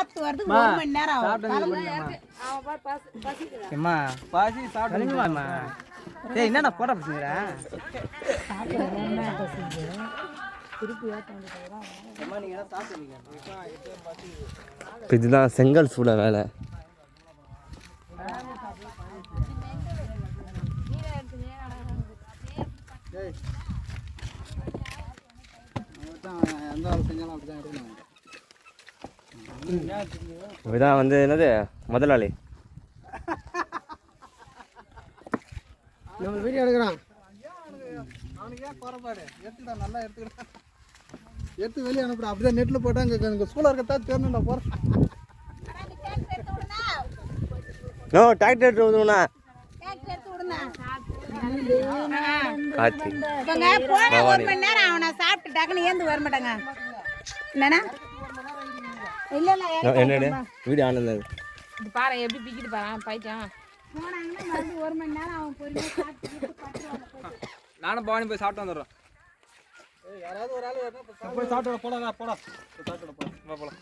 சாப்பிட்டு வரதுக்கு 1 மணி நேரம் ஆகும். அம்மா பாசி சாப்பிடுங்கம்மா. டேய் என்னடா போட பசங்கற? இதுதான் செங்கல் சூட வேலை. இதான் வந்து என்னது முதலாளி நம்ம வீடியோ எடுக்கிறான். அவனுக்கு ஏன் குறைபாடு? எடுத்துடா, நல்லா எடுத்துக்கிட்டான். எடுத்து வெளியே அனுப்புடா. அப்படிதான் நெட்டில் போட்டால் இங்கே ஸ்கூலாக இருக்கத்தா தேர்ணுண்டா போகிறேன். நோ டிராக்டர் எடுத்து விடுங்கண்ணா. காட்சி இவங்க போன 1 மணி நேரம் அவனை சாப்பிட்டு டக்குன்னு ஏந்து வர மாட்டாங்க. என்னன்னா இல்ல என்னடு வீடியோ ஆனது இது பாரு எப்படி பிக்கிட்டு பாரு பைட்டான். போனாங்கன்னா மறுபடியும் 1 மணி நேரம் அவன் பொறுமையா சாப்பிட்டு நானும் பவானி போய் சாப்பிட்டு வந்துடுறோம். யாராவது ஒரு ஆள் போய் சாப்பிட்டு போடா போடா சாப்பிட்டு போடா போலாம்.